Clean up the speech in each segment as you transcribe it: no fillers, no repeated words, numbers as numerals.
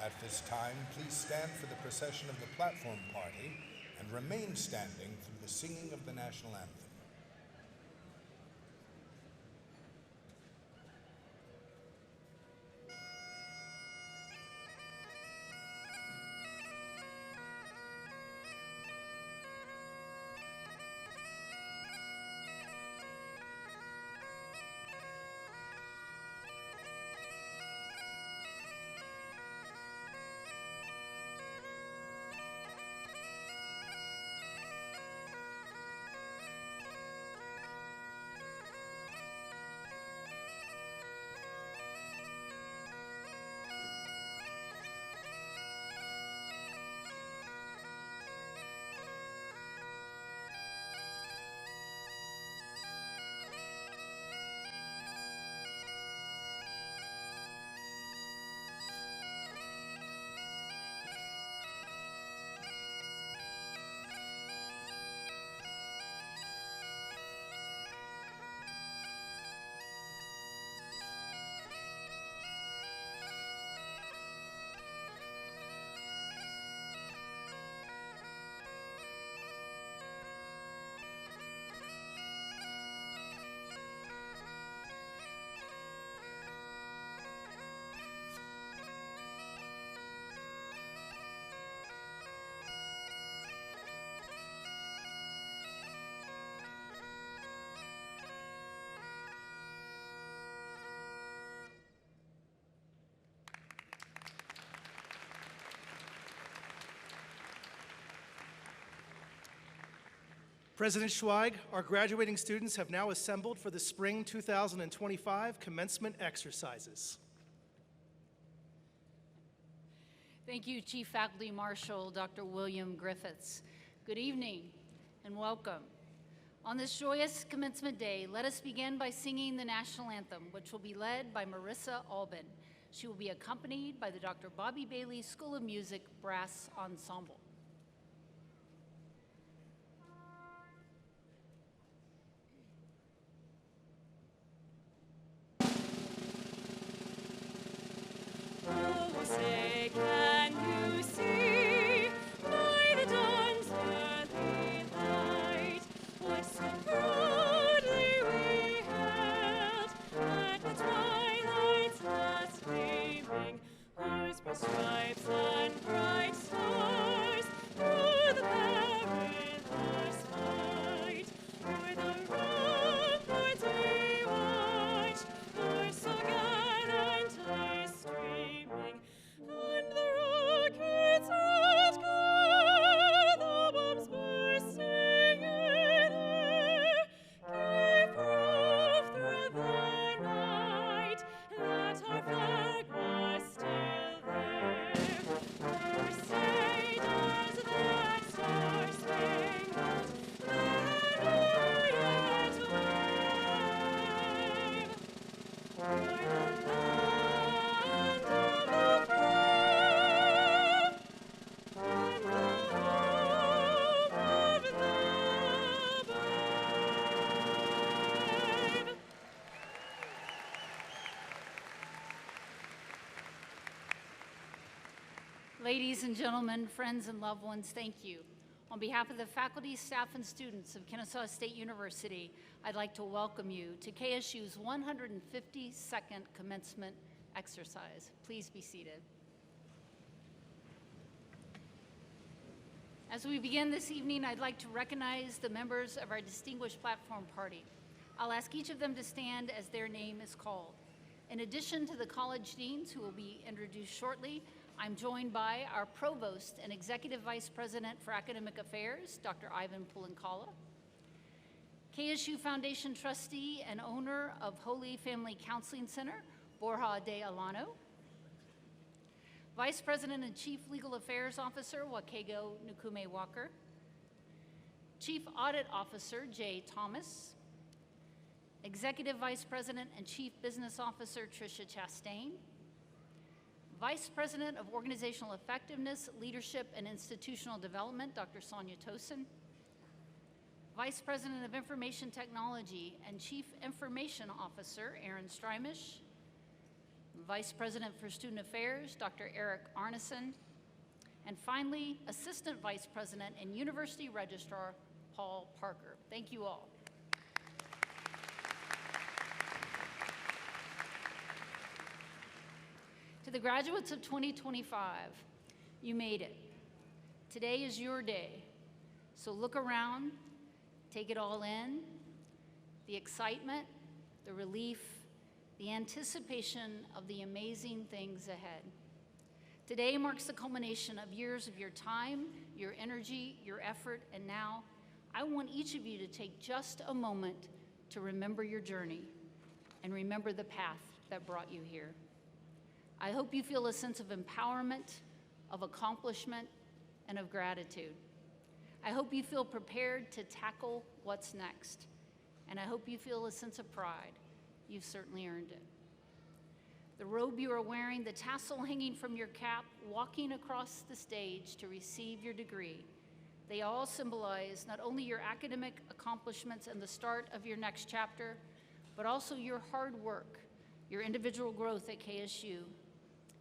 At this time, please stand for the procession of the platform party and remain standing through the singing of the national anthem. President Schweig, our graduating students have now assembled for the spring 2025 commencement exercises. Thank you, Chief Faculty Marshal Dr. William Griffiths. Good evening and welcome. On this joyous commencement day, let us begin by singing the national anthem, which will be led by Marissa Albin. She will be accompanied by the Dr. Bobby Bailey School of Music Brass Ensemble. Say, can you see by the dawn's early light what so proudly we hailed at the twilight's last gleaming, whose broad stripes and bright stars through the perilous fight, o'er the ramparts we watched, were so gallantly streaming. And the rockets had gone, the bombs bursting in air, gave proof through the night that our flag was still there. Oh, say does that star-spangled banner yet wave o'er the land of the free? Ladies and gentlemen, friends and loved ones, thank you. On behalf of the faculty, staff, and students of Kennesaw State University, I'd like to welcome you to KSU's 152nd commencement exercise. Please be seated. As we begin this evening, I'd like to recognize the members of our distinguished platform party. I'll ask each of them to stand as their name is called. In addition to the college deans who will be introduced shortly, I'm joined by our Provost and Executive Vice President for Academic Affairs, Dr. Ivan Pulankala, KSU Foundation Trustee and owner of Holy Family Counseling Center, Borja de Alano, Vice President and Chief Legal Affairs Officer, Wakego Nukume Walker, Chief Audit Officer, Jay Thomas, Executive Vice President and Chief Business Officer, Tricia Chastain, Vice President of Organizational Effectiveness, Leadership, and Institutional Development, Dr. Sonia Tosin, Vice President of Information Technology and Chief Information Officer, Aaron Strymish, Vice President for Student Affairs, Dr. Eric Arneson, and finally, Assistant Vice President and University Registrar, Paul Parker. Thank you all. To the graduates of 2025, you made it. Today is your day. So look around, take it all in, the excitement, the relief, the anticipation of the amazing things ahead. Today marks the culmination of years of your time, your energy, your effort, and now I want each of you to take just a moment to remember your journey and remember the path that brought you here. I hope you feel a sense of empowerment, of accomplishment, and of gratitude. I hope you feel prepared to tackle what's next, and I hope you feel a sense of pride. You've certainly earned it. The robe you are wearing, the tassel hanging from your cap, walking across the stage to receive your degree, they all symbolize not only your academic accomplishments and the start of your next chapter, but also your hard work, your individual growth at KSU,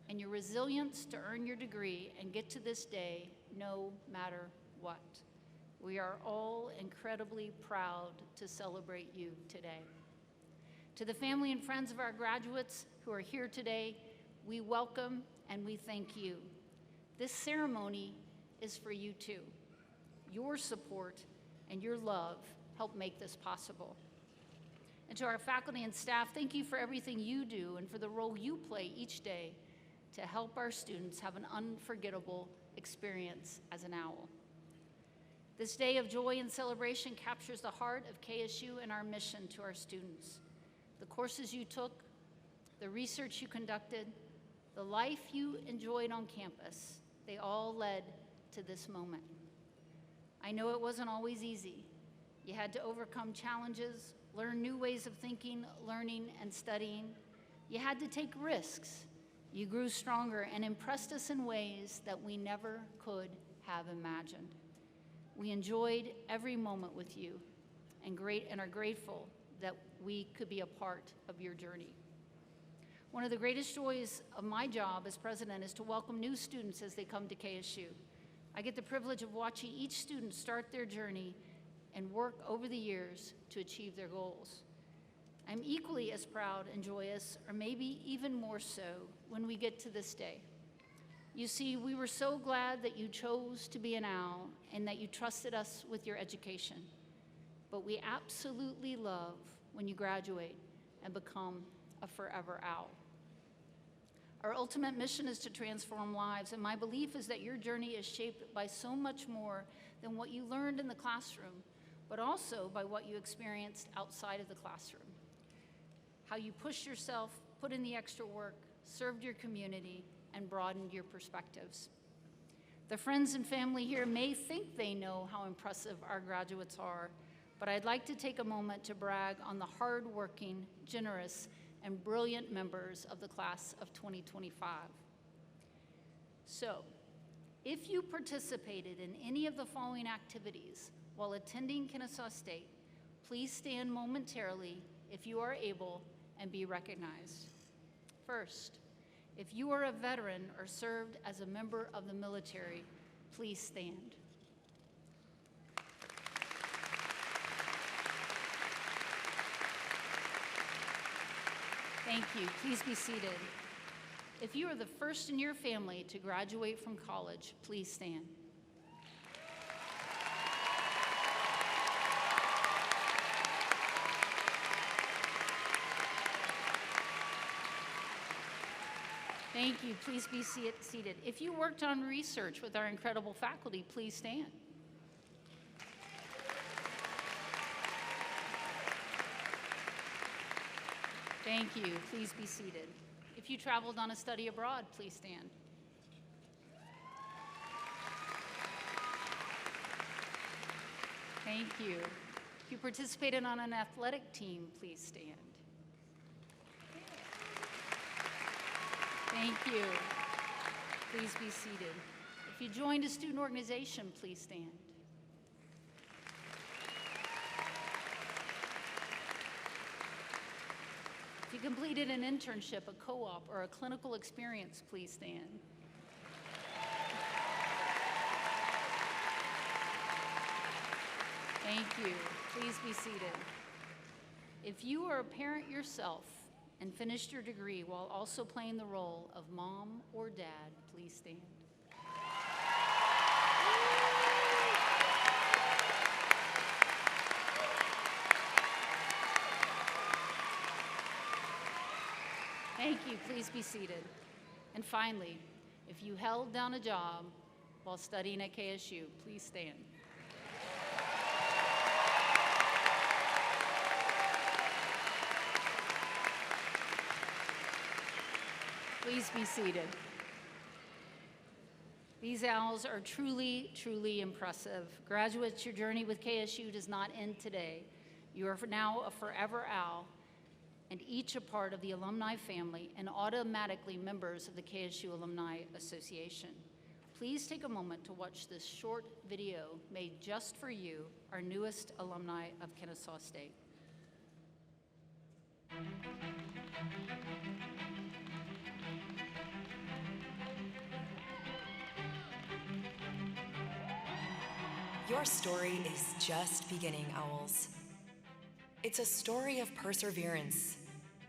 and your resilience to earn your degree and get to this day no matter what. We are all incredibly proud to celebrate you today. To the family and friends of our graduates who are here today, we welcome and we thank you. This ceremony is for you too. Your support and your love help make this possible. And to our faculty and staff, thank you for everything you do and for the role you play each day to help our students have an unforgettable experience as an owl. This day of joy and celebration captures the heart of KSU and our mission to our students. The courses you took, the research you conducted, the life you enjoyed on campus, they all led to this moment. I know it wasn't always easy. You had to overcome challenges, learn new ways of thinking, learning, and studying. You had to take risks. You grew stronger and impressed us in ways that we never could have imagined. We enjoyed every moment with you and are grateful that we could be a part of your journey. One of the greatest joys of my job as president is to welcome new students as they come to KSU. I get the privilege of watching each student start their journey and work over the years to achieve their goals. I'm equally as proud and joyous, or maybe even more so, when we get to this day. You see, we were so glad that you chose to be an owl and that you trusted us with your education. But we absolutely love when you graduate and become a forever owl. Our ultimate mission is to transform lives, and my belief is that your journey is shaped by so much more than what you learned in the classroom, but also by what you experienced outside of the classroom. How you pushed yourself, put in the extra work, served your community, and broadened your perspectives. The friends and family here may think they know how impressive our graduates are, but I'd like to take a moment to brag on the hardworking, generous, and brilliant members of the class of 2025. So, if you participated in any of the following activities while attending Kennesaw State, please stand momentarily if you are able and be recognized. First, if you are a veteran or served as a member of the military, please stand. Thank you. Please be seated. If you are the first in your family to graduate from college, please stand. Thank you. Please be seated. If you worked on research with our incredible faculty, please stand. Thank you. Please be seated. If you traveled on a study abroad, please stand. Thank you. If you participated on an athletic team, please stand. Thank you. Please be seated. If you joined a student organization, please stand. If you completed an internship, a co-op, or a clinical experience, please stand. Thank you. Please be seated. If you are a parent yourself and finished your degree while also playing the role of mom or dad, please stand. Thank you. Please be seated. And finally, if you held down a job while studying at KSU, please stand. Please be seated. These owls are truly, truly impressive. Graduates, your journey with KSU does not end today. You are now a forever owl, and each a part of the alumni family and automatically members of the KSU Alumni Association. Please take a moment to watch this short video made just for you, our newest alumni of Kennesaw State. Your story is just beginning, owls. It's a story of perseverance,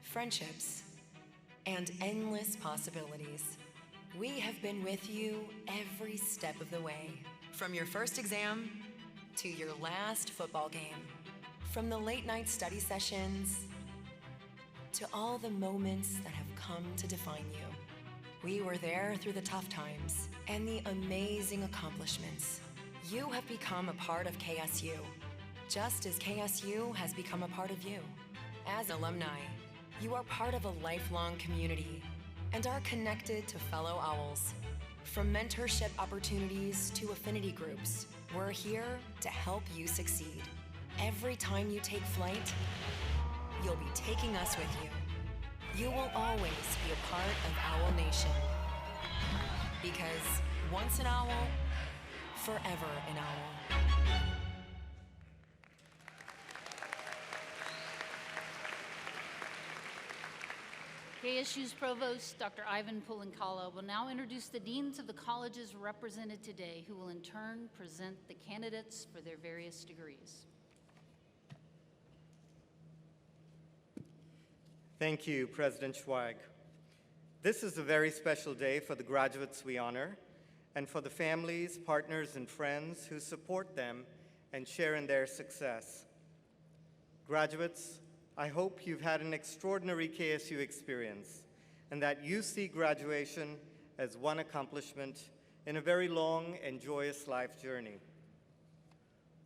friendships, and endless possibilities. We have been with you every step of the way, from your first exam to your last football game, from the late night study sessions to all the moments that have come to define you. We were there through the tough times and the amazing accomplishments. You have become a part of KSU, just as KSU has become a part of you. As alumni, you are part of a lifelong community and are connected to fellow owls. From mentorship opportunities to affinity groups, we're here to help you succeed. Every time you take flight, you'll be taking us with you. You will always be a part of Owl Nation. Because once an owl, forever an owl. KSU's Provost, Dr. Ivan Pulankala, will now introduce the deans of the colleges represented today, who will in turn present the candidates for their various degrees. Thank you, President Schweig. This is a very special day for the graduates we honor and for the families, partners, and friends who support them and share in their success. Graduates, I hope you've had an extraordinary KSU experience and that you see graduation as one accomplishment in a very long and joyous life journey.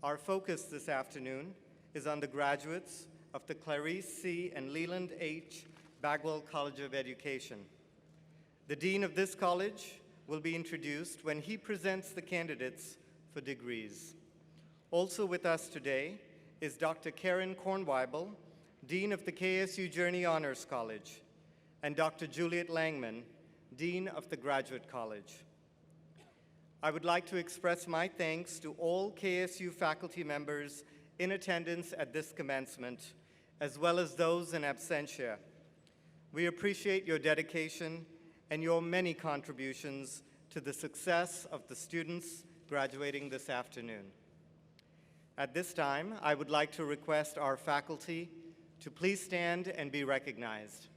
Our focus this afternoon is on the graduates of the Clarice C. and Leland H. Bagwell College of Education. The dean of this college will be introduced when he presents the candidates for degrees. Also with us today is Dr. Karen Kornweibel, Dean of the KSU Journey Honors College, and Dr. Juliet Langman, Dean of the Graduate College. I would like to express my thanks to all KSU faculty members in attendance at this commencement, as well as those in absentia. We appreciate your dedication and your many contributions to the success of the students graduating this afternoon. At this time, I would like to request our faculty to please stand and be recognized.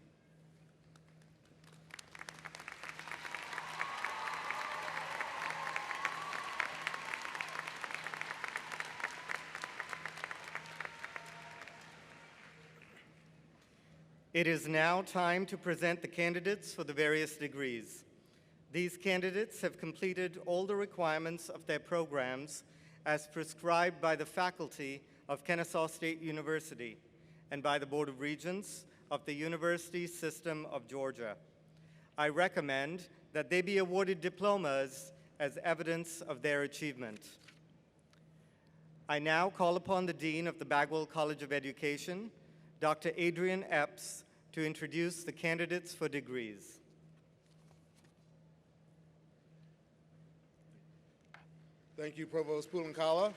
It is now time to present the candidates for the various degrees. These candidates have completed all the requirements of their programs as prescribed by the faculty of Kennesaw State University and by the Board of Regents of the University System of Georgia. I recommend that they be awarded diplomas as evidence of their achievement. I now call upon the Dean of the Bagwell College of Education, Dr. Adrian Epps, to introduce the candidates for degrees. Thank you, Provost Pulankala.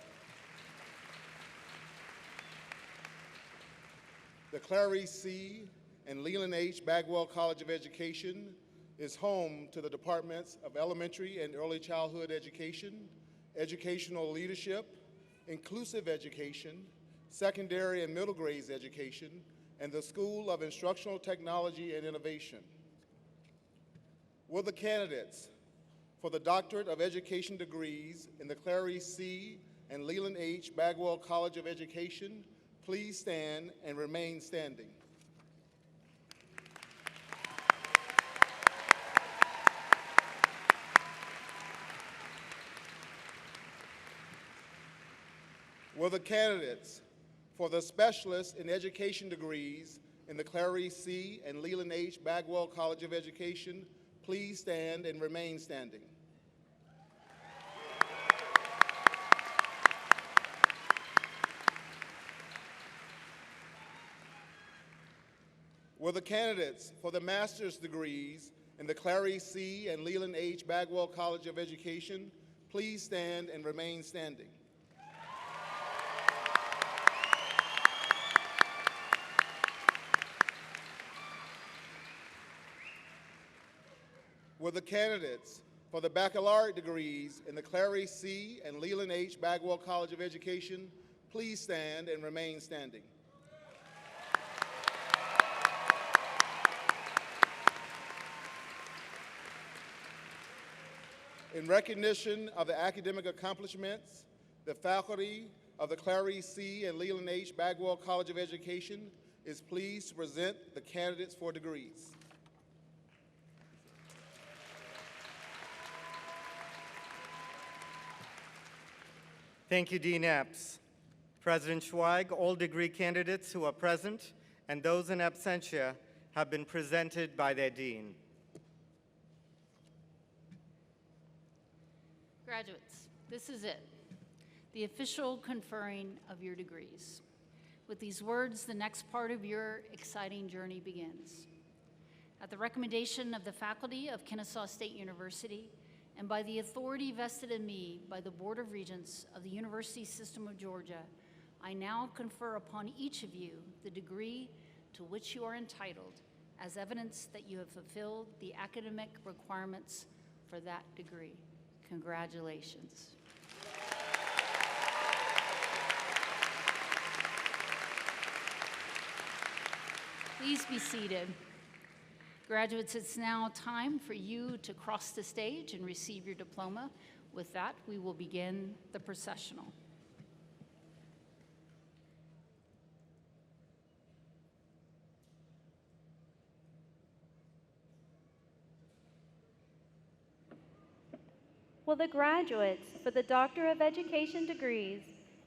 The Clarice C. and Leland H. Bagwell College of Education is home to the departments of elementary and early childhood education, educational leadership, inclusive education, secondary and middle grades education, and the School of Instructional Technology and Innovation. Will the candidates for the Doctorate of Education degrees in the Clarice C. and Leland H. Bagwell College of Education please stand and remain standing? Will the candidates for the Specialists in Education degrees in the Clarice C. and Leland H. Bagwell College of Education please stand and remain standing? Will the candidates for the master's degrees in the Clarice C. and Leland H. Bagwell College of Education please stand and remain standing? Will the candidates for the baccalaureate degrees in the Clarice C. and Leland H. Bagwell College of Education please stand and remain standing? In recognition of the academic accomplishments, the faculty of the Clarice C. and Leland H. Bagwell College of Education is pleased to present the candidates for degrees. Thank you, Dean Epps. President Schweig, all degree candidates who are present and those in absentia have been presented by their dean. Graduates, this is it, the official conferring of your degrees. With these words, the next part of your exciting journey begins. At the recommendation of the faculty of Kennesaw State University, and by the authority vested in me by the Board of Regents of the University System of Georgia, I now confer upon each of you the degree to which you are entitled as evidence that you have fulfilled the academic requirements for that degree. Congratulations. Please be seated. Graduates, it's now time for you to cross the stage and receive your diploma. With that, we will begin the processional. Will the graduates for the Doctor of Education degrees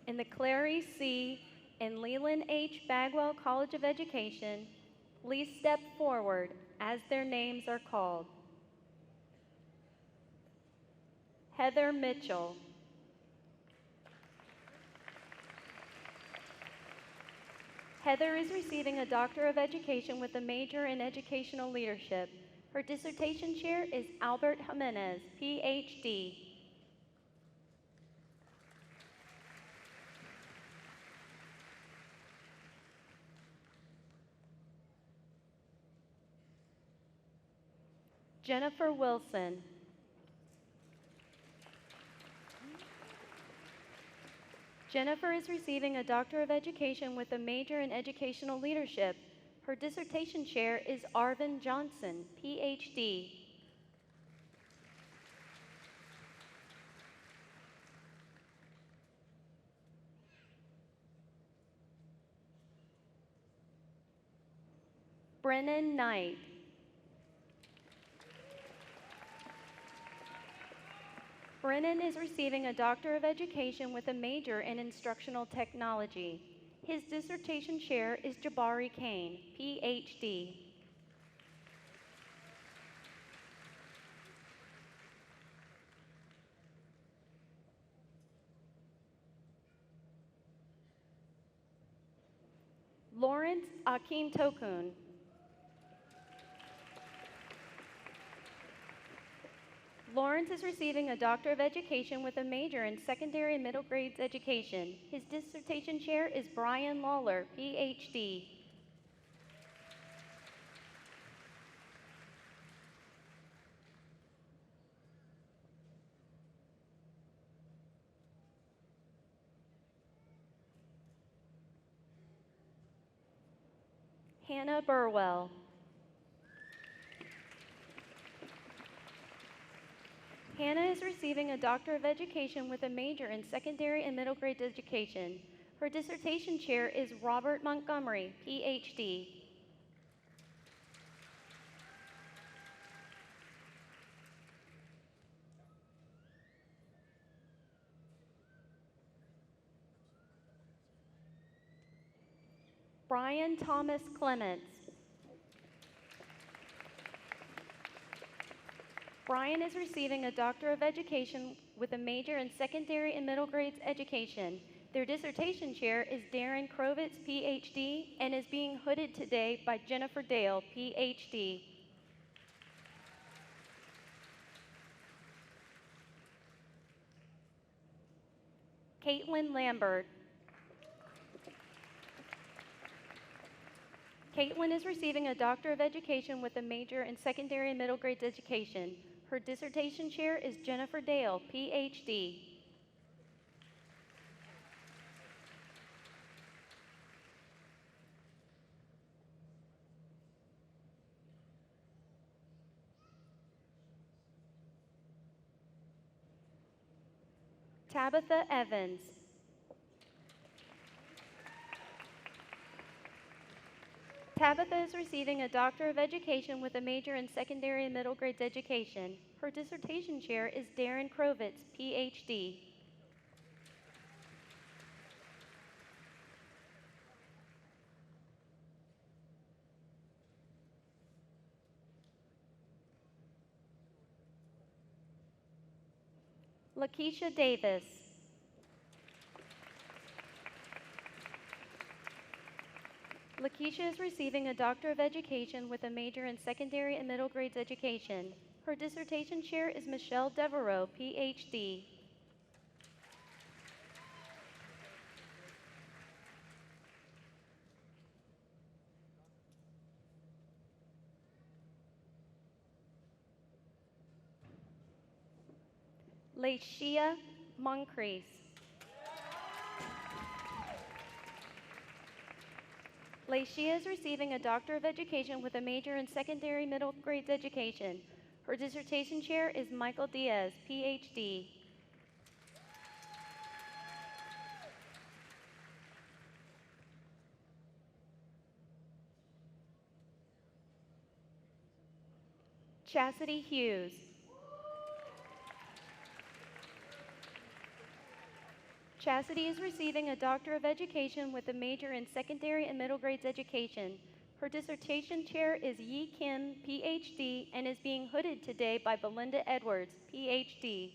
in the Clarice C. and Leland H. Bagwell College of Education please step forward as their names are called? Heather Mitchell. Heather is receiving a Doctor of Education with a major in Educational Leadership. Her dissertation chair is Albert Jimenez, PhD. Jennifer Wilson. Jennifer is receiving a Doctor of Education with a major in Educational Leadership. Her dissertation chair is Arvin Johnson, PhD. Brennan Knight. Brennan is receiving a Doctor of Education with a major in Instructional Technology. His dissertation chair is Jabari Kane, PhD. Lawrence Akim Tokun. Lawrence is receiving a Doctor of Education with a major in Secondary and Middle Grades Education. His dissertation chair is Brian Lawler, PhD. Hannah Burwell. Hannah is receiving a Doctor of Education with a major in secondary and middle grade education. Her dissertation chair is Robert Montgomery, PhD. Brian Thomas Clements. Brian is receiving a Doctor of Education with a major in secondary and middle grades education. Their dissertation chair is Darren Krovitz, PhD, and is being hooded today by Jennifer Dale, PhD. Caitlin Lambert. Caitlin is receiving a Doctor of Education with a major in secondary and middle grades education. Her dissertation chair is Jennifer Dale, PhD. Tabitha Evans. Tabitha is receiving a Doctor of Education with a major in secondary and middle grades education. Her dissertation chair is Darren Krovitz, PhD. Lakeisha Davis. Lakeisha is receiving a Doctor of Education with a major in secondary and middle grades education. Her dissertation chair is Michelle Devereaux, PhD. Lashia Moncrief. Lashia is receiving a Doctor of Education with a major in secondary middle grades education. Her dissertation chair is Michael Diaz, PhD. Chastity Hughes. Chastity is receiving a Doctor of Education with a major in secondary and middle grades education. Her dissertation chair is Yi Kim, PhD, and is being hooded today by Belinda Edwards, PhD.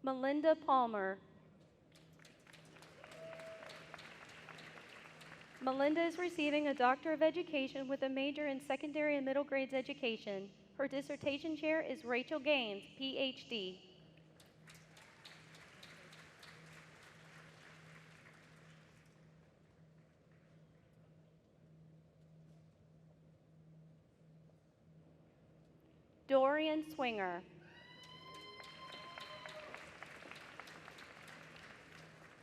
Melinda Palmer. Melinda is receiving a Doctor of Education with a major in secondary and middle grades education. Her dissertation chair is Rachel Gaines, PhD. Dorian Swinger.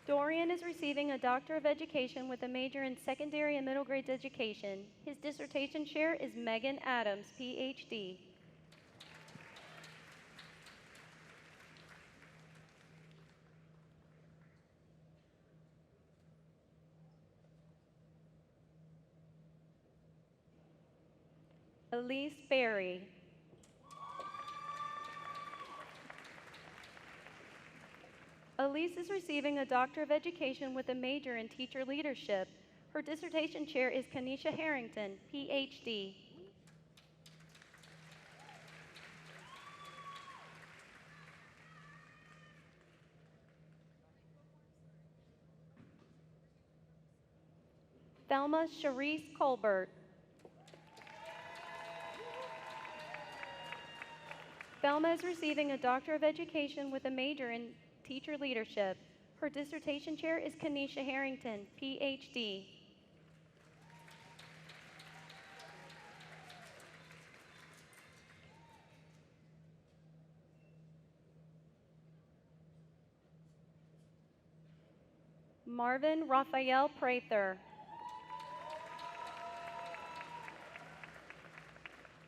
Dorian is receiving a Doctor of Education with a major in secondary and middle grades education. His dissertation chair is Megan Adams, PhD. Elise Berry. Elise is receiving a Doctor of Education with a major in teacher leadership. Her dissertation chair is Kanisha Harrington, PhD. Thelma Charisse Colbert. Thelma is receiving a Doctor of Education with a major in teacher leadership. Her dissertation chair is Kanisha Harrington, PhD. Marvin Raphael Prather.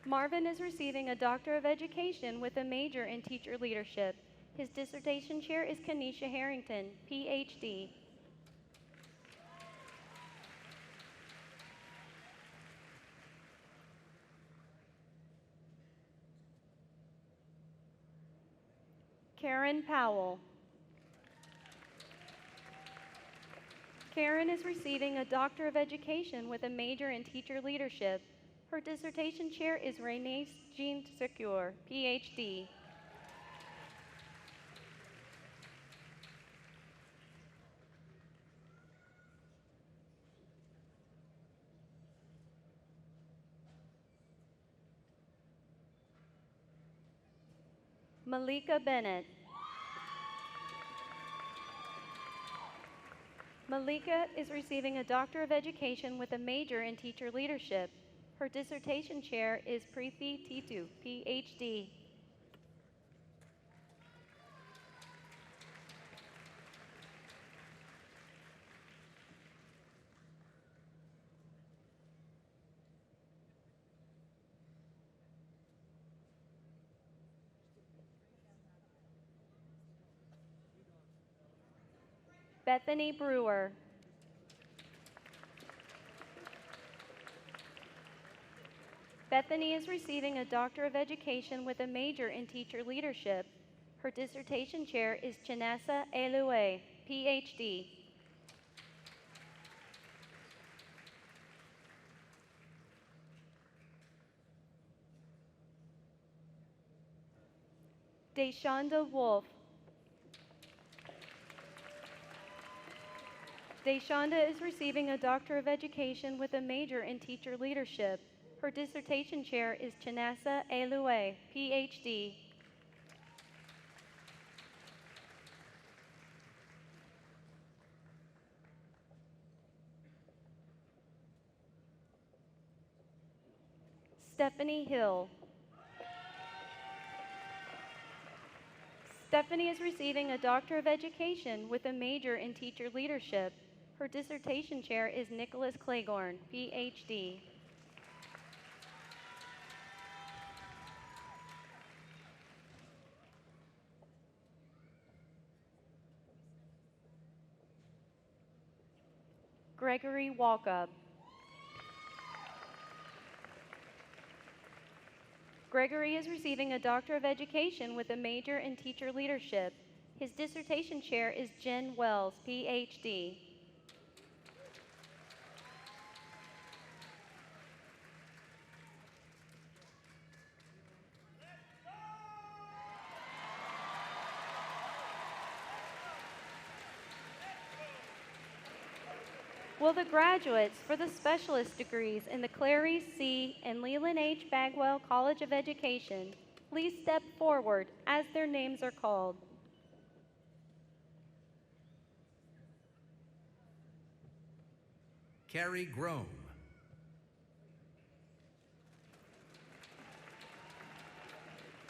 Marvin is receiving a Doctor of Education with a major in teacher leadership. His dissertation chair is Kenesha Harrington, PhD. Karen Powell. Karen is receiving a Doctor of Education with a major in teacher leadership. Her dissertation chair is Renee Jean Secure, PhD. Malika Bennett. Malika is receiving a Doctor of Education with a major in teacher leadership. Her dissertation chair is Preeti Titu, PhD. Bethany Brewer. Bethany is receiving a Doctor of Education with a major in teacher leadership. Her dissertation chair is Chinasa Elue, PhD. Deshonda Wolf. Deshonda is receiving a Doctor of Education with a major in teacher leadership. Her dissertation chair is Chinasa Elue, PhD. Stephanie Hill. Stephanie is receiving a Doctor of Education with a major in teacher leadership. Her dissertation chair is Nicholas Claiborne, PhD. Gregory Walkup. Gregory is receiving a Doctor of Education with a major in teacher leadership. His dissertation chair is Jen Wells, PhD. Will the graduates for the specialist degrees in the Clary C. and Leland H. Bagwell College of Education please step forward as their names are called? Carrie Grome.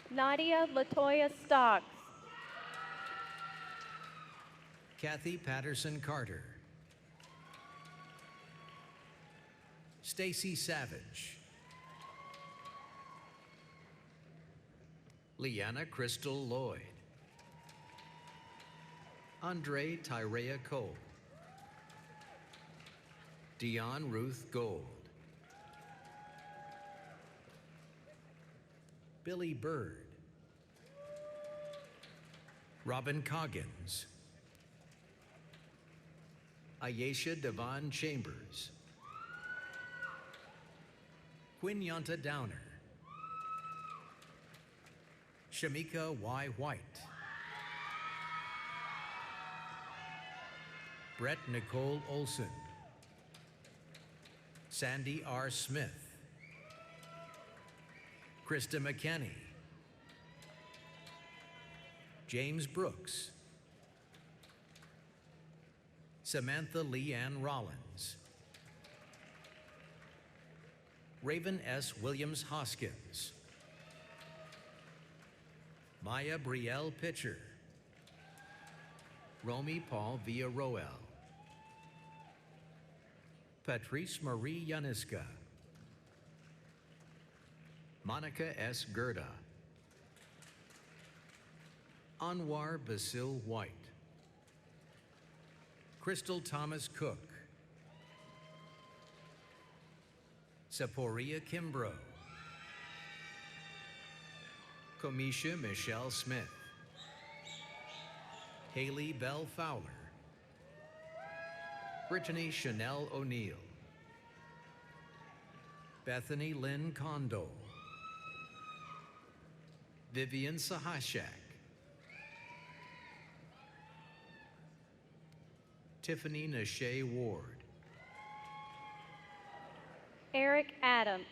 Nadia Latoya Stocks. Kathy Patterson Carter. Stacy Savage. Leanna Crystal Lloyd. Andre Tyrea Cole. Dion Ruth Gold. Billy Bird. Robin Coggins. Ayesha Devon Chambers. Quinyanta Downer. Shamika Y. White. Brett Nicole Olson. Sandy R. Smith. Krista McKenney. James Brooks. Samantha Leanne Rollins. Raven S. Williams Hoskins. Maya Brielle Pitcher. Romy Paul Villarroel. Patrice Marie Yaniska, Monica S. Gerda, Anwar Basil White, Crystal Thomas Cook, Saporia Kimbrough, Comisha Michelle Smith, Haley Bell Fowler, Brittany Chanel O'Neill, Bethany Lynn Condole, Vivian Sahashak, Tiffany Nashay Ward, Eric Adams,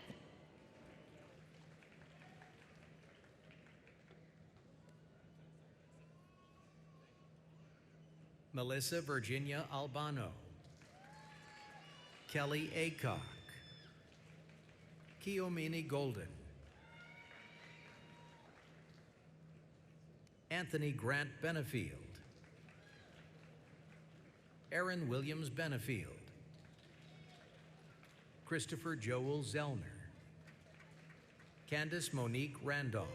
Melissa Virginia Albano, Kelly Aycock, Kiomini Golden, Anthony Grant Benefield, Aaron Williams Benefield, Christopher Joel Zellner, Candace Monique Randolph,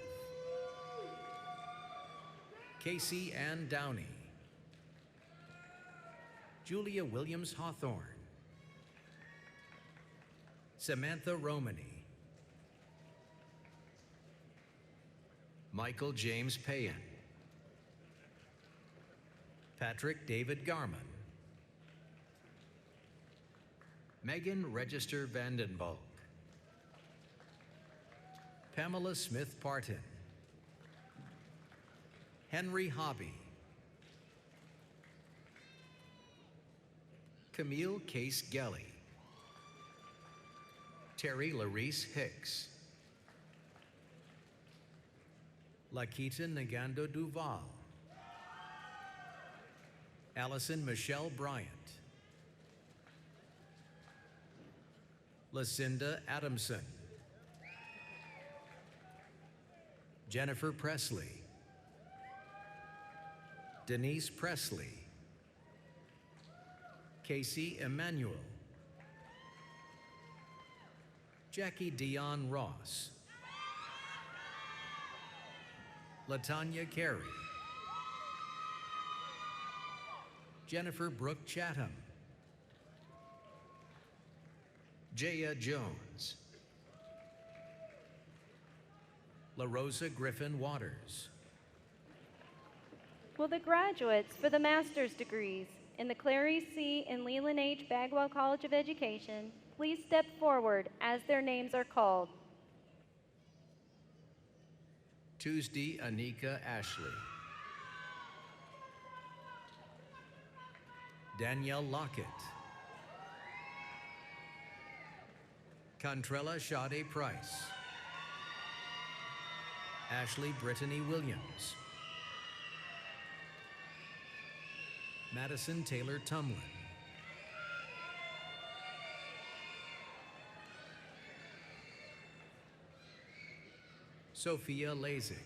Casey Ann Downey, Julia Williams Hawthorne, Samantha Romany, Michael James Payan, Patrick David Garman, Megan Register Vandenbalk, Pamela Smith Parton, Henry Hobby, Camille Case Gelly, Terry Larice Hicks, Lakita Nagando Duval, Allison Michelle Bryant, Lucinda Adamson, Jennifer Presley, Denise Presley, Casey Emmanuel, Jackie Dion Ross, Latanya Carey, Jennifer Brooke Chatham, Jaya Jones, La Rosa Griffin Waters. Will the graduates for the master's degrees in the Clary C. and Leland H. Bagwell College of Education please step forward as their names are called? Tuesday Anika Ashley, Danielle Lockett, Contrella Sade Price, Ashley Brittany Williams, Madison Taylor Tumlin, Sophia Lazik,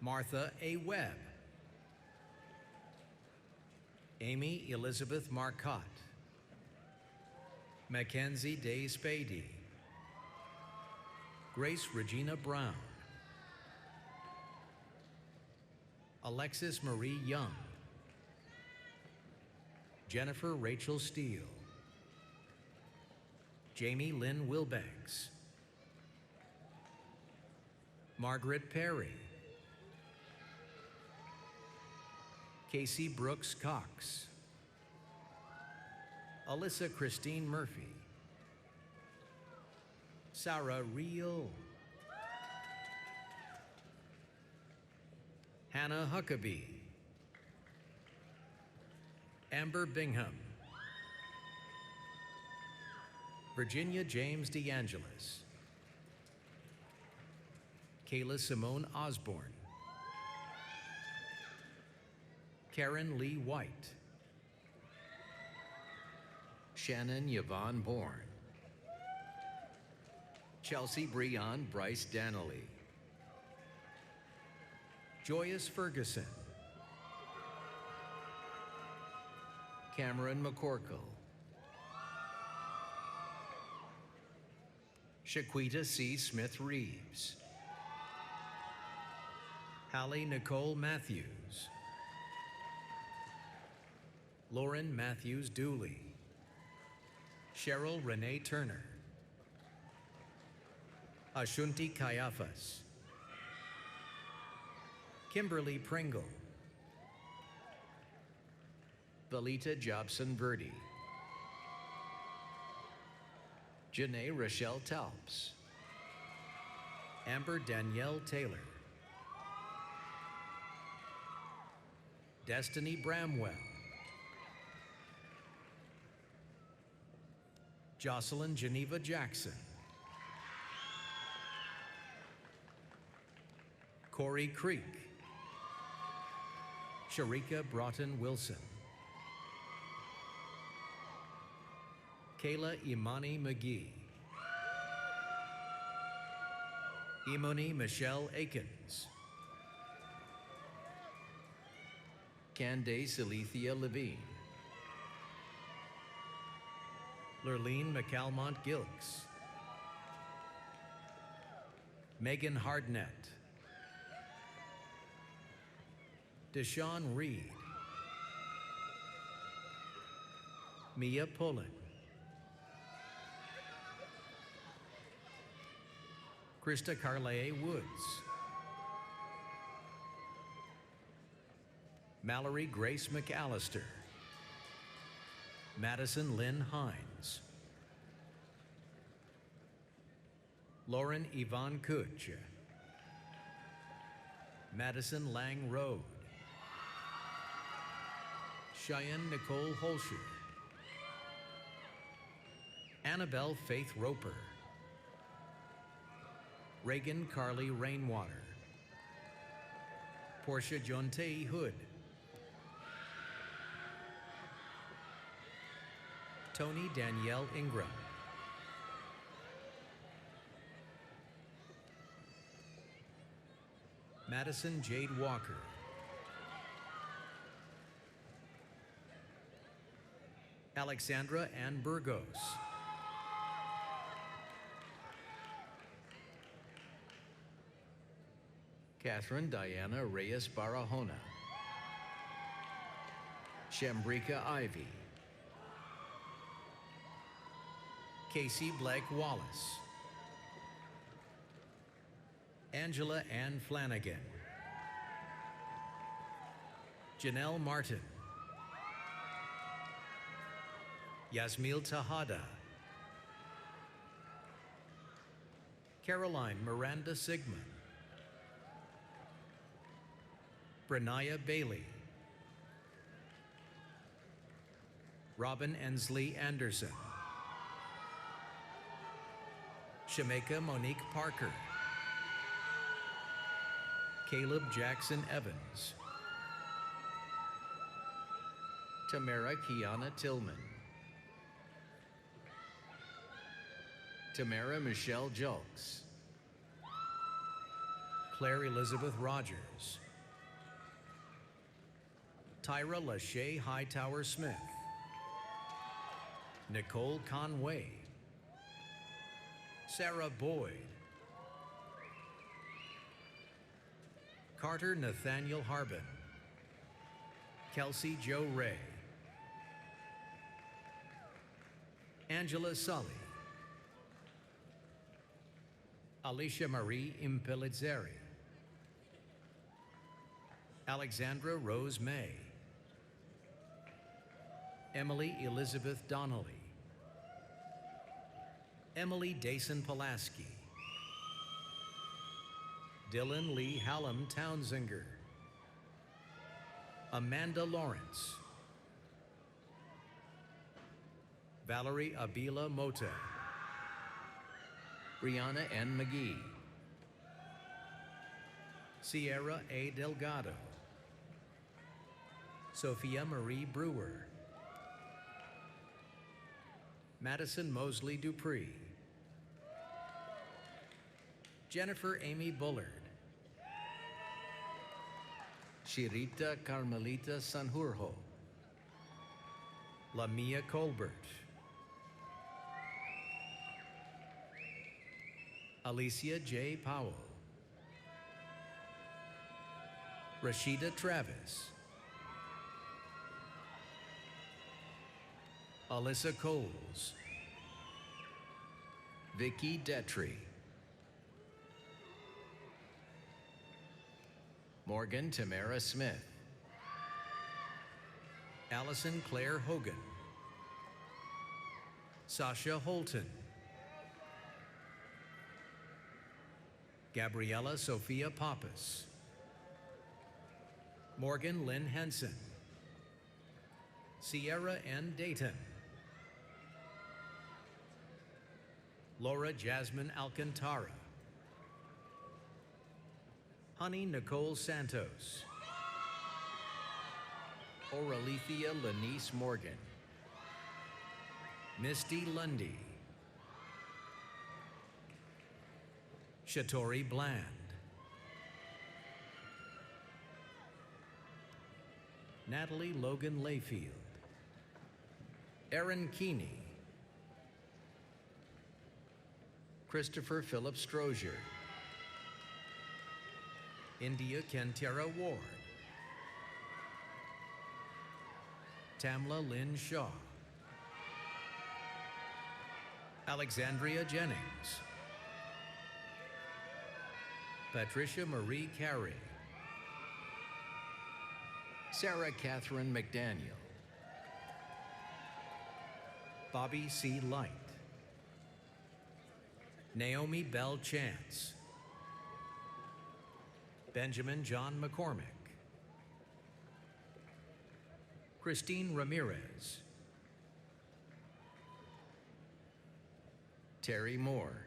Martha A. Webb, Amy Elizabeth Marcotte, Mackenzie Day Spady, Grace Regina Brown, Alexis Marie Young, Jennifer Rachel Steele, Jamie Lynn Wilbanks, Margaret Perry, Casey Brooks Cox, Alyssa Christine Murphy, Sarah Reel, Hannah Huckabee, Amber Bingham, Virginia James DeAngelis, Kayla Simone Osborne, Karen Lee White, Shannon Yvonne Bourne, Chelsea Breon Bryce Danley, Joyous Ferguson, Cameron McCorkle, Shaquita C. Smith-Reeves, Hallie Nicole Matthews, Lauren Matthews Dooley, Cheryl Renee Turner, Ashunti Caiaphas, Kimberly Pringle, Valita Jobson Verdi, Janae Rochelle Talps, Amber Danielle Taylor, Destiny Bramwell, Jocelyn Geneva Jackson, Corey Creek, Sharika Broughton Wilson, Kayla Imani McGee, Imoni Michelle Akins, Candace Alethea Levine, Lurleen McCalmont Gilks, Megan Hardnett, Deshaun Reed, Mia Pullen, Krista Carlea Woods, Mallory Grace McAllister, Madison Lynn Hines, Lauren Yvonne Kutch, Madison Lang Road, Cheyenne Nicole Holscher, Annabelle Faith Roper, Reagan Carly Rainwater, Portia Jonte Hood, Tony Danielle Ingram, Madison Jade Walker, Alexandra Ann Burgos, Catherine Diana Reyes Barahona, Shambrika Ivy, Casey Blake Wallace, Angela Ann Flanagan, Janelle Martin, Yasmil Tahada, Caroline Miranda Sigmund, Brenaya Bailey, Robin Ensley Anderson, Shameka Monique Parker, Caleb Jackson Evans, Tamara Kiana Tillman, Tamara Michelle Julks, Claire Elizabeth Rogers, Tyra Lachey Hightower Smith, Nicole Conway, Sarah Boyd, Carter Nathaniel Harbin, Kelsey Joe Ray, Angela Sully, Alicia Marie Impelizzeri, Alexandra Rose May, Emily Elizabeth Donnelly, Emily Dason Pulaski, Dylan Lee Hallam Townsinger, Amanda Lawrence, Valerie Abila Mota, Brianna N. McGee, Sierra A. Delgado, Sophia Marie Brewer, Madison Mosley Dupree, Jennifer Amy Bullard, Shirita Carmelita Sanjurjo, Lamia Colbert, Alicia J. Powell, Rashida Travis, Alyssa Coles, Vicky Detry, Morgan Tamara Smith, Allison Claire Hogan, Sasha Holton, Gabriella Sophia Pappas, Morgan Lynn Henson, Sierra N. Dayton, Laura Jasmine Alcantara, Honey Nicole Santos, Oralethea Lanice Morgan, Misty Lundy, Shatori Bland, Natalie Logan Layfield, Erin Keeney, Christopher Philip Strozier, India Kentera Ward, Tamla Lynn Shaw, Alexandria Jennings, Patricia Marie Carey, Sarah Catherine McDaniel, Bobby C. Light, Naomi Bell Chance, Benjamin John McCormick, Christine Ramirez, Terry Moore,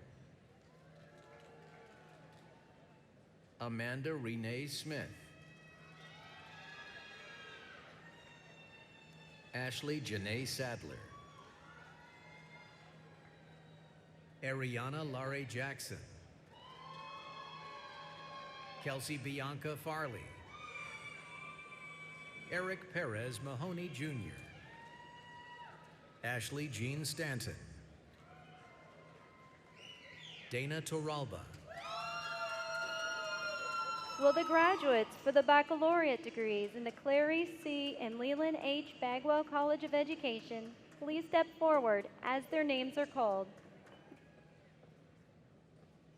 Amanda Renee Smith, Ashley Janae Sadler, Ariana Laurie Jackson, Kelsey Bianca Farley, Eric Perez Mahoney Jr., Ashley Jean Stanton, Dana Toralba. Will the graduates for the baccalaureate degrees in the Clary C. and Leland H. Bagwell College of Education please step forward as their names are called?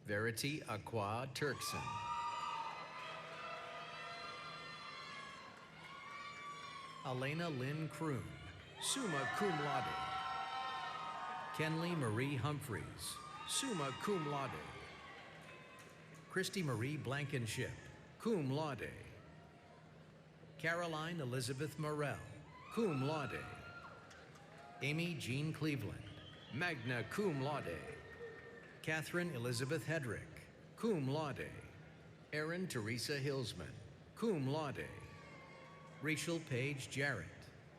Verity Aqua Turkson, Elena Lynn Kroon, summa cum laude. Kenley Marie Humphreys, summa cum laude. Christy Marie Blankenship, cum laude. Caroline Elizabeth Morell, cum laude. Amy Jean Cleveland, magna cum laude. Catherine Elizabeth Hedrick, cum laude. Erin Teresa Hillsman, cum laude. Rachel Paige Jarrett,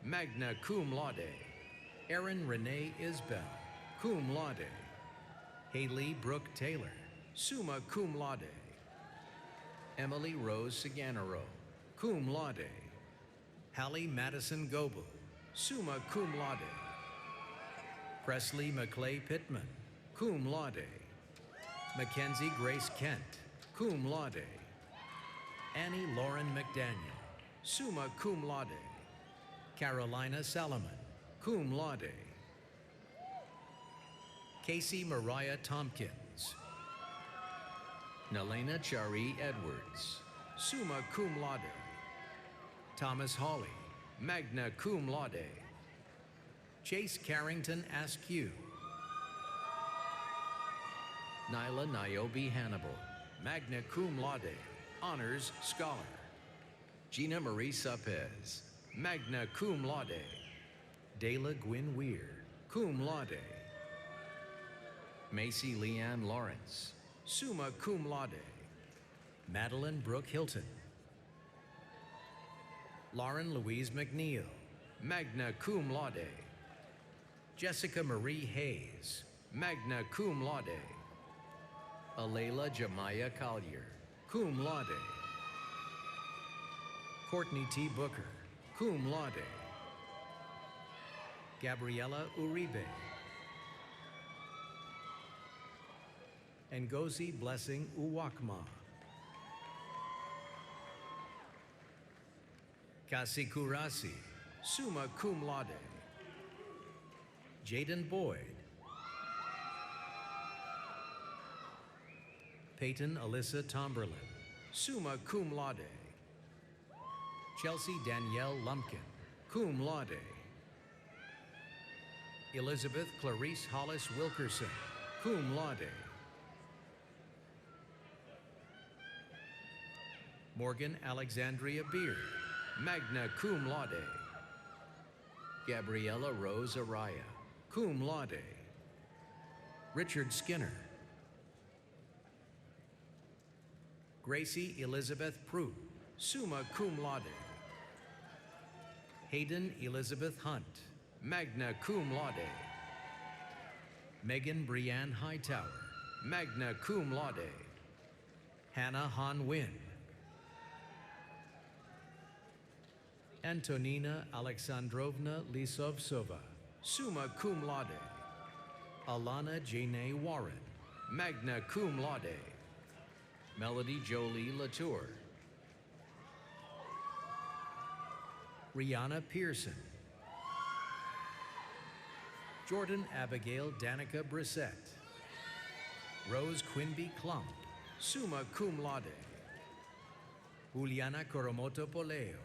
magna cum laude. Erin Renee Isbell, cum laude. Haley Brooke Taylor, summa cum laude. Emily Rose Saganaro, cum laude. Hallie Madison Goebel, summa cum laude. Presley McClay Pittman, cum laude. Mackenzie Grace Kent, cum laude. Annie Lauren McDaniel, summa cum laude. Carolina Salomon, cum laude. Casey Mariah Tompkins, Nelena Chari Edwards, summa cum laude. Thomas Hawley, magna cum laude. Chase Carrington Askew, Nyla Niobe Hannibal, magna cum laude, honors scholar. Gina Marie Sapez, magna cum laude. Dayla Gwynn Weir, cum laude. Macy Leanne Lawrence, summa cum laude. Madeline Brooke Hilton, Lauren Louise McNeil, magna cum laude. Jessica Marie Hayes, magna cum laude. Alayla Jamaya Collier, cum laude. Courtney T. Booker, cum laude. Gabriela Uribe. Ngozi Blessing Uwakma. Kasikurasi, summa cum laude. Jaden Boyd. Peyton Alyssa Tomberlin, summa cum laude. Chelsea Danielle Lumpkin, cum laude. Elizabeth Clarice Hollis Wilkerson, cum laude. Morgan Alexandria Beard, magna cum laude. Gabriella Rose Araya, cum laude. Richard Skinner. Gracie Elizabeth Prue, summa cum laude. Hayden Elizabeth Hunt, magna cum laude. Megan Brianne Hightower, magna cum laude. Hannah Han Win. Antonina Alexandrovna Lisovsova, summa cum laude. Alana Janae Warren, magna cum laude. Melody Jolie Latour. Rihanna Pearson. Jordan Abigail Danica Brissett. Rose Quimby Klump, summa cum laude. Juliana Coromoto Poleo.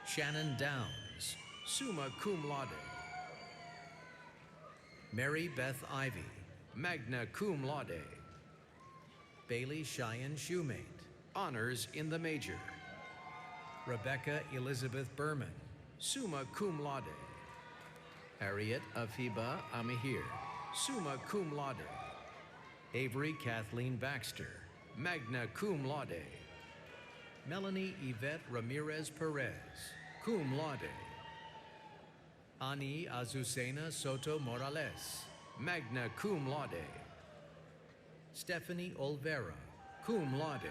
Shannon Downs, summa cum laude. Mary Beth Ivy, magna cum laude. Bailey Cheyenne Shoemate, honors in the major. Rebecca Elizabeth Berman, summa cum laude. Harriet Afiba Amihir, summa cum laude. Avery Kathleen Baxter, magna cum laude. Melanie Yvette Ramirez Perez, cum laude. Ani Azucena Soto Morales, magna cum laude. Stephanie Olvera, cum laude.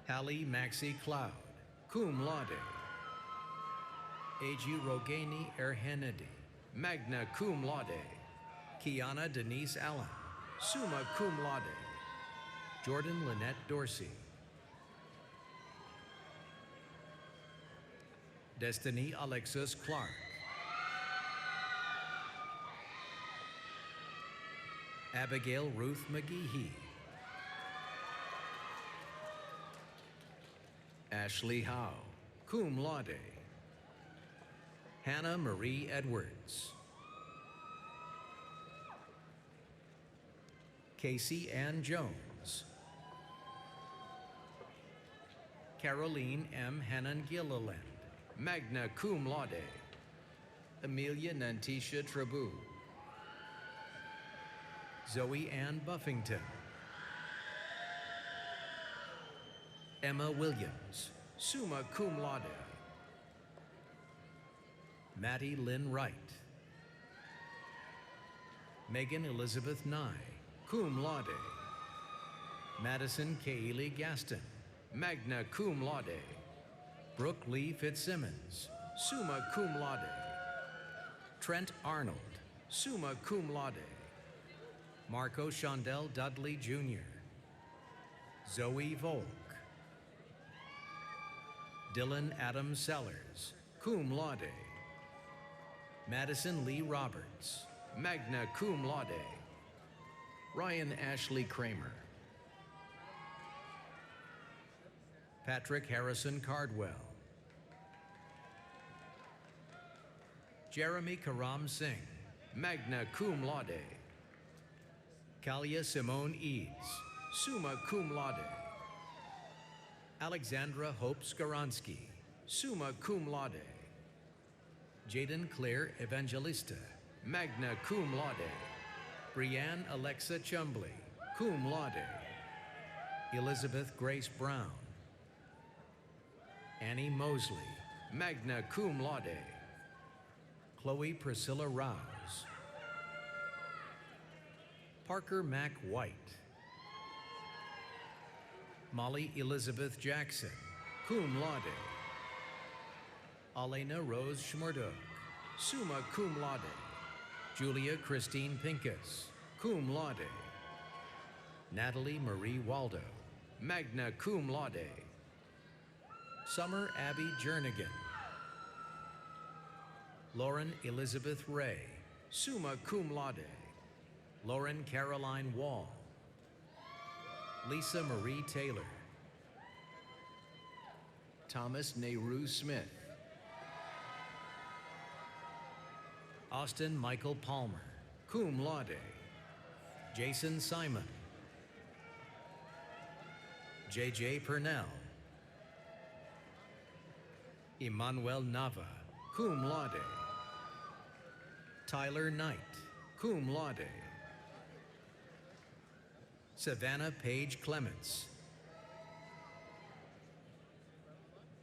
Hallie Maxie Cloud, cum laude. A.G. Rogani Erhenedi, magna cum laude. Kiana Denise Allen, summa cum laude. Jordan Lynette Dorsey. Destiny Alexis Clark. Abigail Ruth McGehee. Ashley Howe, cum laude. Hannah Marie Edwards. Casey Ann Jones. Caroline M. Hannan Gilliland, magna cum laude. Amelia Nantisha Trabu. Zoe Ann Buffington. Emma Williams, summa cum laude. Maddie Lynn Wright. Megan Elizabeth Nye, cum laude. Madison Kaylee Gaston, magna cum laude. Brooke Lee Fitzsimmons, summa cum laude. Trent Arnold, summa cum laude. Marco Shondell Dudley Jr. Zoe Volk. Dylan Adam Sellers, cum laude. Madison Lee Roberts, magna cum laude. Ryan Ashley Kramer. Patrick Harrison Cardwell. Jeremy Karam Singh, magna cum laude. Kalia Simone Eads, summa cum laude. Alexandra Hope Skaransky, summa cum laude. Jaden Claire Evangelista, magna cum laude. Brianne Alexa Chumbly, cum laude. Elizabeth Grace Brown. Annie Mosley, magna cum laude. Chloe Priscilla Rouse. Parker Mack White. Molly Elizabeth Jackson, cum laude. Alena Rose Schmurduk, summa cum laude. Julia Christine Pincus, cum laude. Natalie Marie Waldo, magna cum laude. Summer Abby Jernigan. Lauren Elizabeth Ray, summa cum laude. Lauren Caroline Wall. Lisa Marie Taylor. Thomas Nehru Smith. Austin Michael Palmer, cum laude. Jason Simon. J.J. Purnell. Emmanuel Nava, cum laude. Tyler Knight, cum laude. Savannah Page Clements.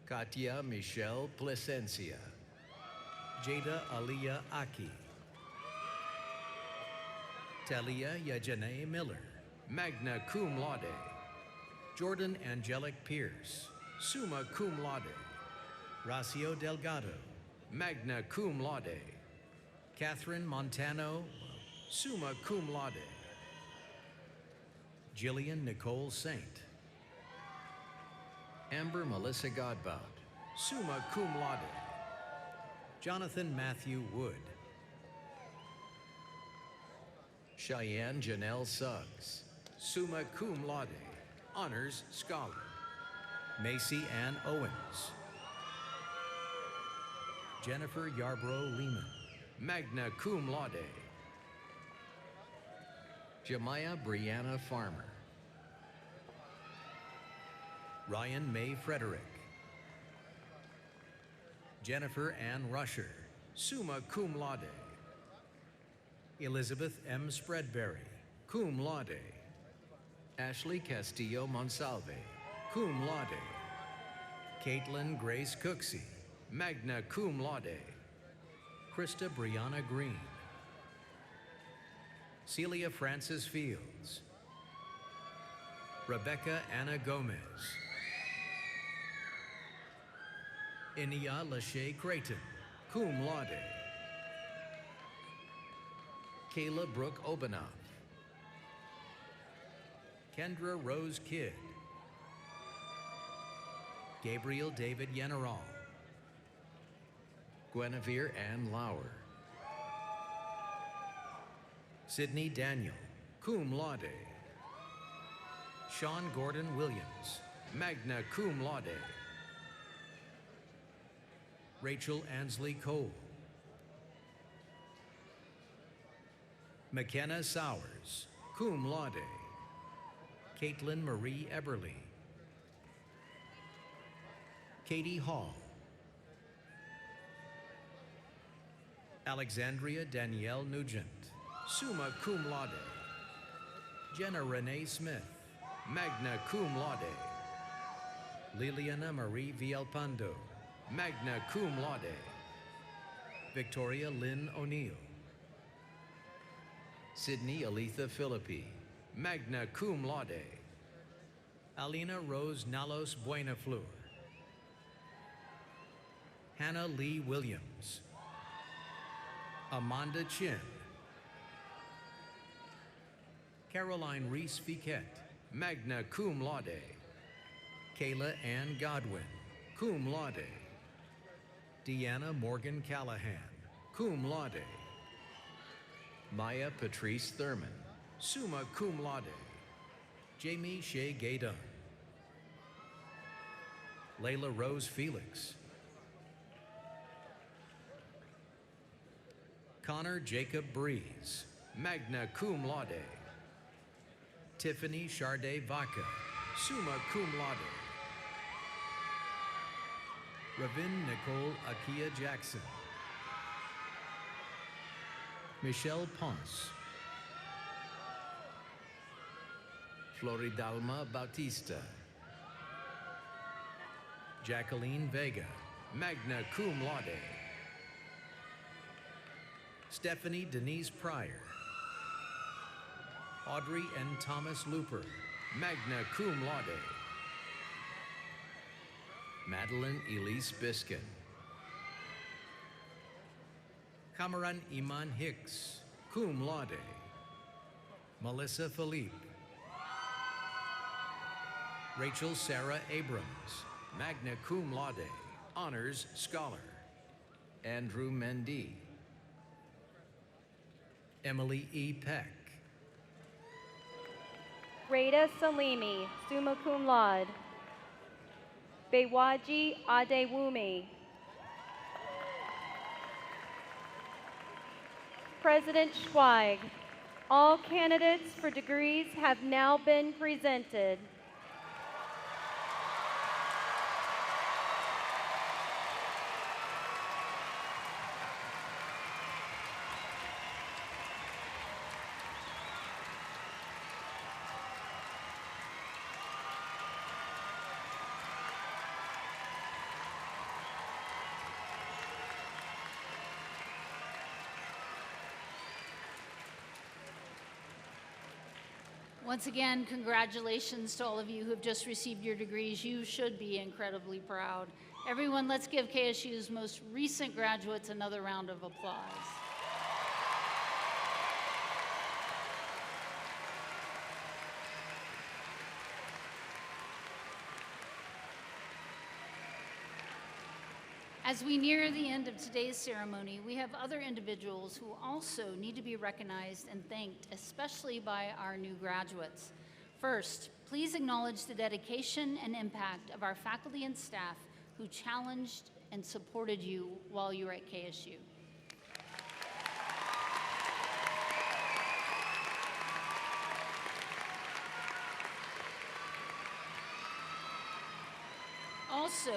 Katia Michelle Plasencia. Jada Aliyah Aki. Talia Yajane Miller, magna cum laude. Jordan Angelic Pierce, summa cum laude. Racio Delgado, magna cum laude. Catherine Montano, summa cum laude. Jillian Nicole Saint. Amber Melissa Godbout, summa cum laude. Jonathan Matthew Wood. Cheyenne Janelle Suggs, summa cum laude, honors scholar. Macy Ann Owens. Jennifer Yarbrough Lehman, magna cum laude. Jemiah Brianna Farmer. Ryan May Frederick. Jennifer Ann Rusher, summa cum laude. Elizabeth M. Spreadberry, cum laude. Ashley Castillo Monsalve, cum laude. Caitlin Grace Cooksey, magna cum laude. Krista Brianna Green. Celia Francis Fields. Rebecca Anna Gomez. Inia Lachey Creighton, cum laude. Kayla Brooke Obanoff. Kendra Rose Kidd. Gabriel David Yeneral. Guinevere Ann Lauer. Sydney Daniel, cum laude. Sean Gordon Williams, magna cum laude. Rachel Ansley Cole. McKenna Sowers, cum laude. Caitlin Marie Eberly. Katie Hall. Alexandria Danielle Nugent, summa cum laude. Jenna Renee Smith, magna cum laude. Liliana Marie Villalpando, magna cum laude. Victoria Lynn O'Neill. Sydney Aletha Philippi, magna cum laude. Alina Rose Nalos Buenafleur. Hannah Lee Williams. Amanda Chin. Caroline Reese Fiquette, magna cum laude. Kayla Ann Godwin, cum laude. Deanna Morgan Callahan, cum laude. Maya Patrice Thurman, summa cum laude. Jamie Shea Gaydon. Layla Rose Felix. Connor Jacob Breeze, magna cum laude. Tiffany Charday Vaca, summa cum laude. Ravin Nicole Akia Jackson. Michelle Ponce. Floridalma Bautista. Jacqueline Vega, magna cum laude. Stephanie Denise Pryor. Audrey and Thomas Looper, magna cum laude. Madeline Elise Biskin. Kamaran Iman Hicks, cum laude. Melissa Philippe. Rachel Sarah Abrams, magna cum laude, honors scholar. Andrew Mendy. Emily E. Peck. Rada Salimi, summa cum laude. Bewaji Adewumi. President Schweig, all candidates for degrees have now been presented. Once again, congratulations to all of you who have just received your degrees. You should be incredibly proud. Everyone, let's give KSU's most recent graduates another round of applause. As we near the end of today's ceremony, we have other individuals who also need to be recognized and thanked, especially by our new graduates. First, please acknowledge the dedication and impact of our faculty and staff who challenged and supported you while you were at KSU. Also,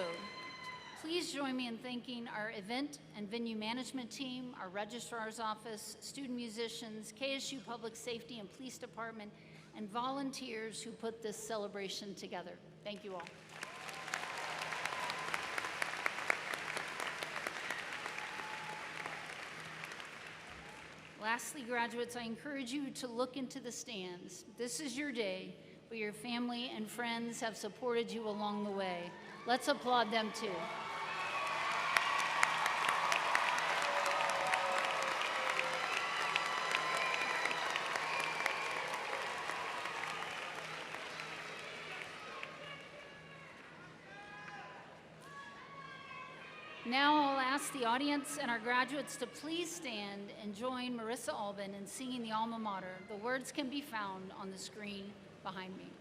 please join me in thanking our event and venue management team, our registrar's office, student musicians, KSU Public Safety and Police Department, and volunteers who put this celebration together. Thank you all. Lastly, graduates, I encourage you to look into the stands. This is your day, but your family and friends have supported you along the way. Let's applaud them too. Now I'll ask the audience and our graduates to please stand and join Marissa Albin in singing the alma mater. The words can be found on the screen behind me.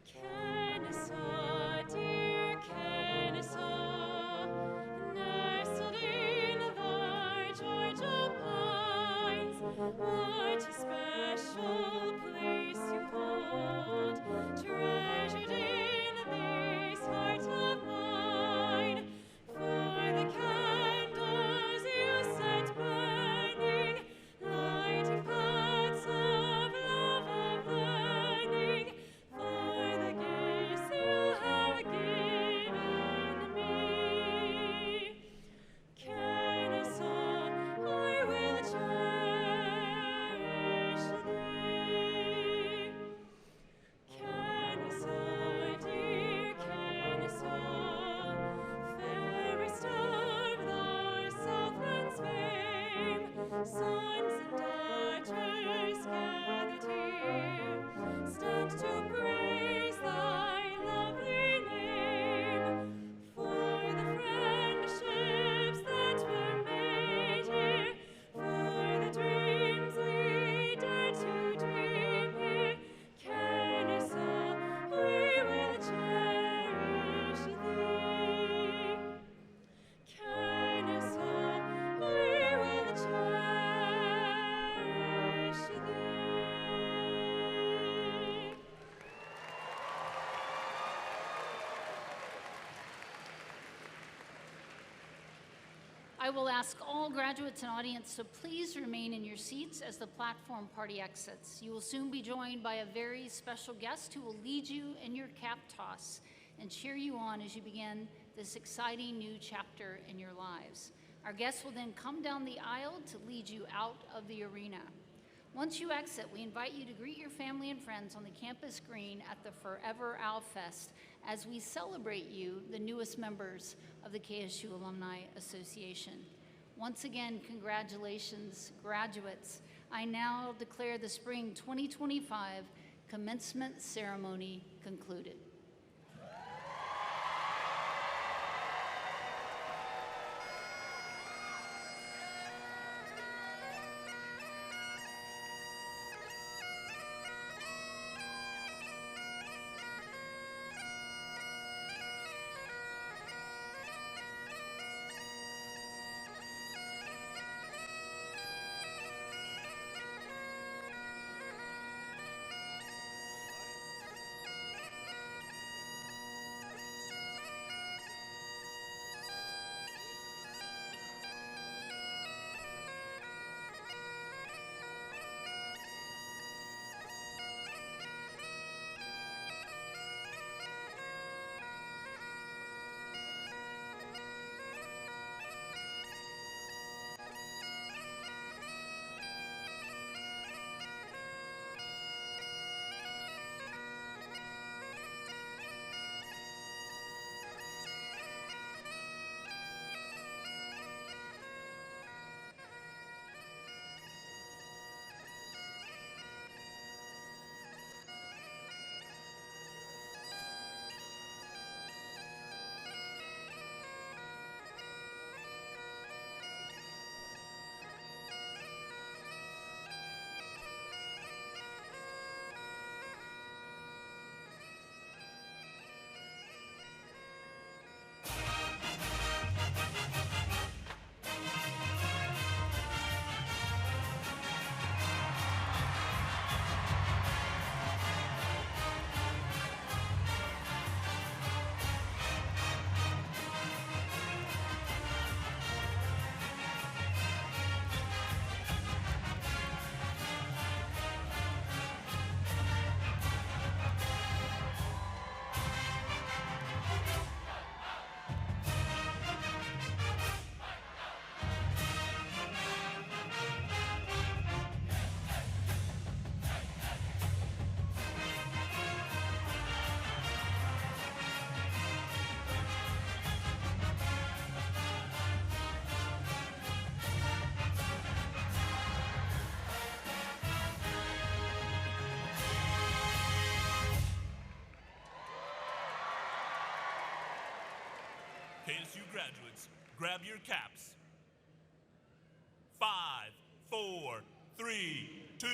Kennesaw, dear Kennesaw, nestled in thy Georgia pines, what a special place you hold, treasured in this heart of mine. For the candles you set burning, lighting paths of love of learning, for the gifts you have given me. Kennesaw, I will cherish thee. Kennesaw, dear Kennesaw, fairest of the Southland's fame, sons and daughters gathered here, stand to praise thy lovely name, for the friendships that were made here, for the dreams we dared to dream here. Kennesaw, we will cherish thee. Kennesaw, we will cherish thee. I will ask all graduates and audience to please remain in your seats as the platform party exits. You will soon be joined by a very special guest who will lead you in your cap toss and cheer you on as you begin the this exciting new chapter in your lives. Our guests will then come down the aisle to lead you out of the arena. Once you exit, we invite you to greet your family and friends on the campus green at the Forever Owl Fest as we celebrate you, the newest members of the KSU Alumni Association. Once again, congratulations, graduates. I now declare the spring 2025 commencement ceremony concluded. KSU graduates, grab your caps. 5, 4, 3, 2,